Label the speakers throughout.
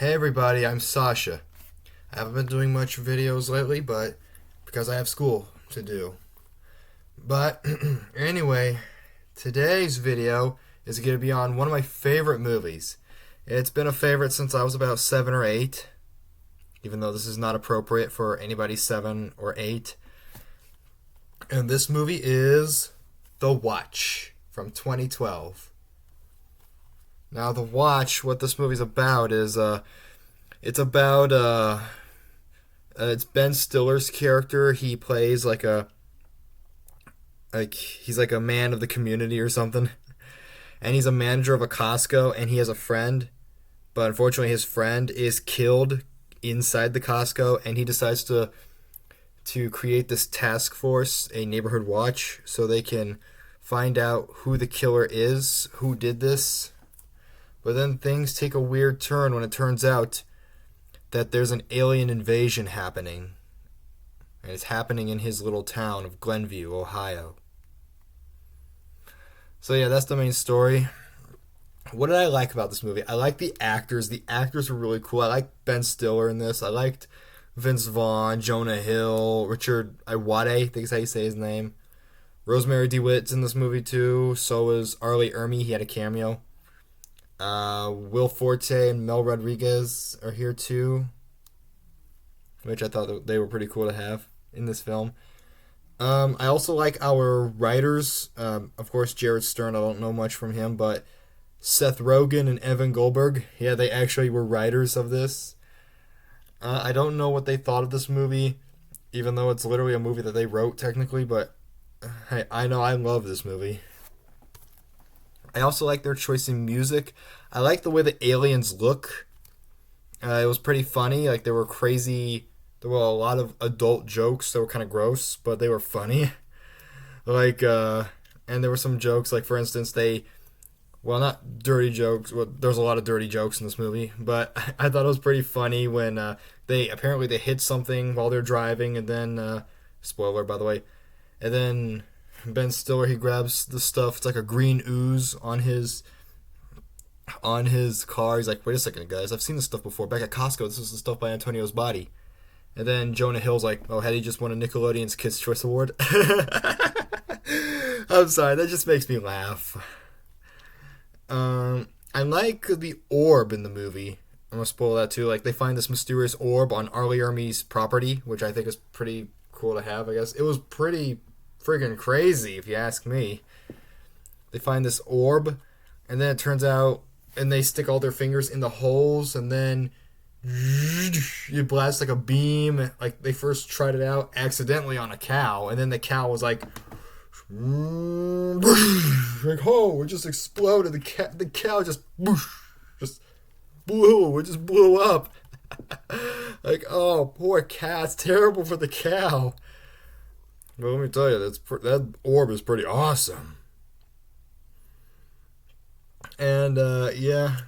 Speaker 1: Hey everybody, I'm Sasha. I haven't been doing much videos lately, but because I have school to do. But anyway, today's video is going to be on one of my favorite movies. It's been a favorite since I was about 7 or 8, even though this is not appropriate for anybody 7 or 8. And this movie is The Watch from 2012. Now, The Watch, what this movie's about is it's Ben Stiller's character. He plays he's like a man of the community or something, and he's a manager of a Costco, and he has a friend, but unfortunately his friend is killed inside the Costco, and he decides to create this task force, a neighborhood watch, so they can find out who the killer is, who did this. But then things take a weird turn when it turns out that there's an alien invasion happening. And it's happening in his little town of Glenview, Ohio. So yeah, that's the main story. What did I like about this movie? I like the actors. The actors were really cool. I liked Ben Stiller in this. I liked Vince Vaughn, Jonah Hill, Richard Iwate, I think is how you say his name. Rosemary DeWitt's in this movie too. So is Arlie Ermy. He had a cameo. Will Forte and Mel Rodriguez are here too, which I thought that they were pretty cool to have in this film. I also like our writers. Of course, Jared Stern, I don't know much from him, but Seth Rogen and Evan Goldberg, yeah, they actually were writers of this. I don't know what they thought of this movie, even though it's literally a movie that they wrote technically, but hey, I know I love this movie. I also like their choice in music. I like the way the aliens look. It was pretty funny. Like, there were crazy. There were a lot of adult jokes that were kind of gross, but they were funny. And there were some jokes, like, for instance, not dirty jokes. Well, there's a lot of dirty jokes in this movie, but I thought it was pretty funny when they hit something while they're driving, and then, spoiler, by the way, and then Ben Stiller, he grabs the stuff. It's like a green ooze on his car. He's like, wait a second, guys, I've seen this stuff before. Back at Costco, this was the stuff by Antonio's Body. And then Jonah Hill's like, oh, had he just won a Nickelodeon's Kids' Choice Award? I'm sorry, that just makes me laugh. I like the orb in the movie. I'm gonna spoil that too. Like, they find this mysterious orb on Arlie Ermey's property, which I think is pretty cool to have, I guess. It was pretty friggin' crazy, if you ask me. They find this orb, and then it turns out, and they stick all their fingers in the holes, and then you blast like a beam. Like, they first tried it out accidentally on a cow, and then the cow was like, oh, it just exploded. The cow just blew. It just blew up. Like, oh, poor cow. It's terrible for the cow. But let me tell you, that orb is pretty awesome. And, yeah.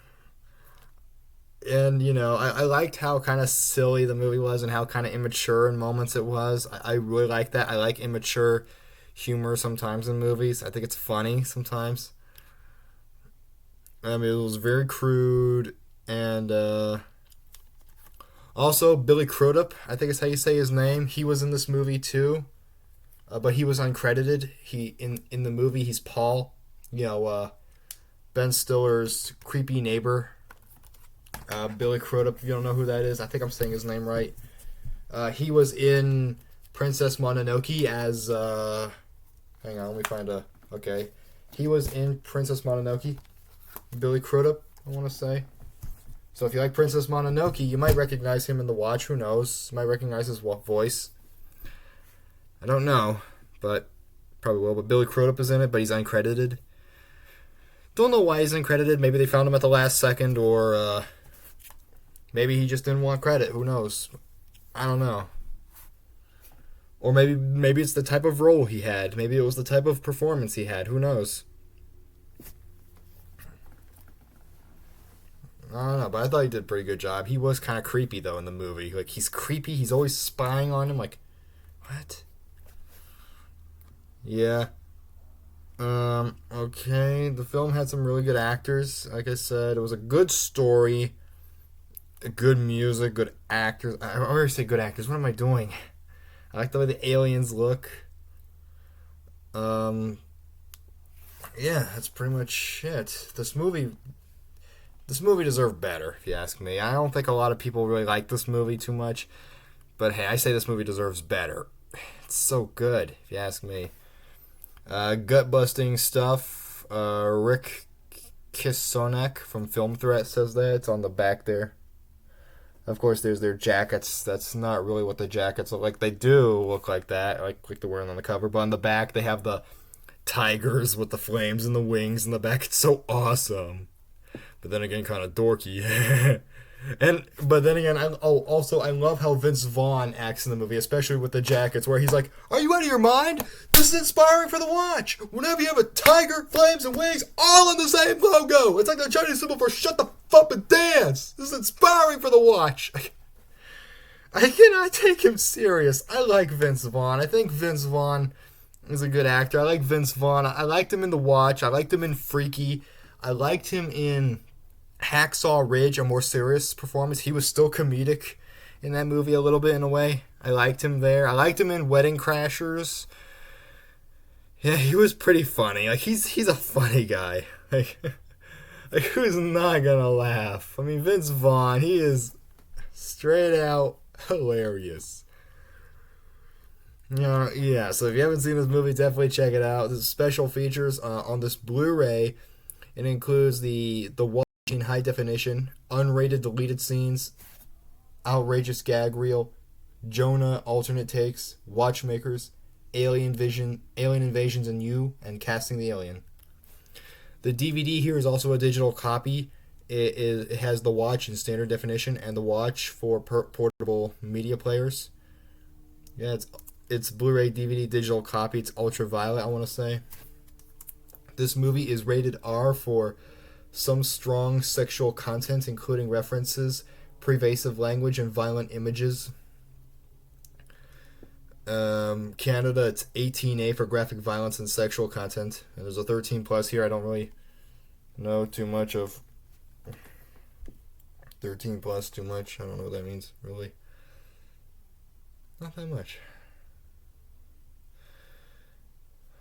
Speaker 1: And, I liked how kind of silly the movie was and how kind of immature in moments it was. I really like that. I like immature humor sometimes in movies. I think it's funny sometimes. I mean, it was very crude. And, also, Billy Crudup, I think is how you say his name. He was in this movie, too. But he was uncredited. In the movie, he's Paul. Ben Stiller's creepy neighbor. Billy Crudup, if you don't know who that is, I think I'm saying his name right. He was in Princess Mononoke as, hang on, let me find okay. He was in Princess Mononoke. Billy Crudup, I want to say. So if you like Princess Mononoke, you might recognize him in The Watch. Who knows? You might recognize his voice. I don't know, but probably will. But Billy Crudup is in it, but he's uncredited. Don't know why he's uncredited. Maybe they found him at the last second, or maybe he just didn't want credit. Who knows? I don't know. Or maybe it's the type of role he had. Maybe it was the type of performance he had. Who knows? I don't know, but I thought he did a pretty good job. He was kind of creepy, though, in the movie. Like, he's creepy. He's always spying on him. Like, what? Yeah. Okay. The film had some really good actors. Like I said, it was a good story. good music, good actors. I already say good actors. What am I doing? I like the way the aliens look. Um, yeah, that's pretty much it. This movie deserved better, if you ask me. I don't think a lot of people really like this movie too much, but hey, I say this movie deserves better. It's so good, if you ask me. Gut busting stuff. Rick Kisonek from Film Threat says that. It's on the back there. Of course, there's their jackets. That's not really what the jackets look like. They do look like that, like they're wearing on the cover. But on the back, they have the tigers with the flames and the wings in the back. It's so awesome. But then again, kind of dorky. But then again, I love how Vince Vaughn acts in the movie, especially with the jackets, where he's like, "Are you out of your mind? This is inspiring for the watch. Whenever you have a tiger, flames, and wings, all on the same logo, it's like the Chinese symbol for shut the fuck and dance. This is inspiring for the watch." I cannot take him serious. I like Vince Vaughn. I think Vince Vaughn is a good actor. I like Vince Vaughn. I liked him in The Watch. I liked him in Freaky. I liked him in Hacksaw Ridge, a more serious performance. He was still comedic in that movie a little bit in a way. I liked him there. I liked him in Wedding Crashers. Yeah, he was pretty funny. Like he's a funny guy. Like who's not gonna laugh? I mean, Vince Vaughn, he is straight out hilarious. Yeah. So if you haven't seen this movie, definitely check it out. There's special features on this Blu-ray. It includes the watch in high definition, unrated deleted scenes, outrageous gag reel, Jonah alternate takes, watchmakers, alien invasions in You, and casting the alien. The DVD here is also a digital copy. It has the watch in standard definition and the watch for portable media players. Yeah, it's Blu-ray DVD digital copy. It's ultraviolet, I want to say. This movie is rated R for some strong sexual content, including references, pervasive language, and violent images. Canada, it's 18A for graphic violence and sexual content. And there's a 13 plus here. I don't really know too much of 13 plus too much. I don't know what that means, really. Not that much.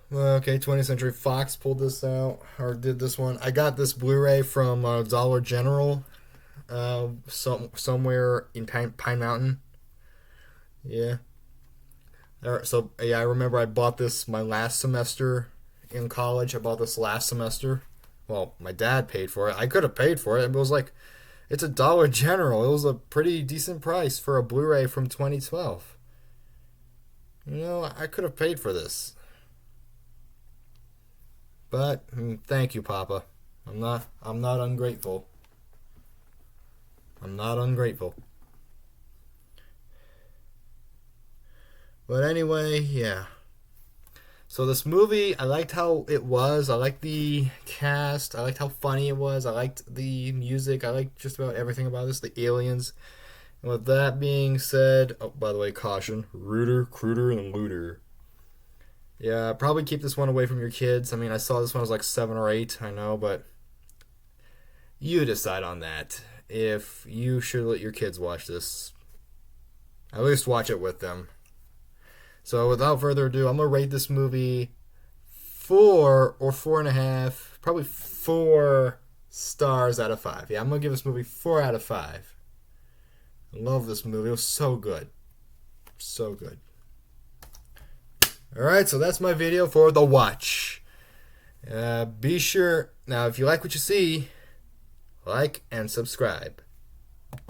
Speaker 1: Well, okay, 20th Century Fox pulled this out, or did this one. I got this Blu-ray from Dollar General, somewhere in Pine Mountain. Yeah. So, yeah, I remember I bought this my last semester in college. I bought this last semester. Well, my dad paid for it. I could have paid for it. It was like, it's a Dollar General. It was a pretty decent price for a Blu-ray from 2012. You know, I could have paid for this. But thank you, Papa. I'm not ungrateful. I'm not ungrateful. But anyway, yeah. So this movie, I liked how it was. I liked the cast. I liked how funny it was. I liked the music. I liked just about everything about this. The aliens. And with that being said, oh, by the way, caution: Rooter, Cruder, and Looter. Yeah, probably keep this one away from your kids. I mean, I saw this one, I was like 7 or 8, I know, but you decide on that. If you should let your kids watch this, at least watch it with them. So without further ado, I'm going to rate this movie 4 or 4.5, probably 4 stars out of 5. Yeah, I'm going to give this movie 4 out of 5. I love this movie. It was so good. So good. Alright, so that's my video for The Watch. Be sure, now if you like what you see, like and subscribe.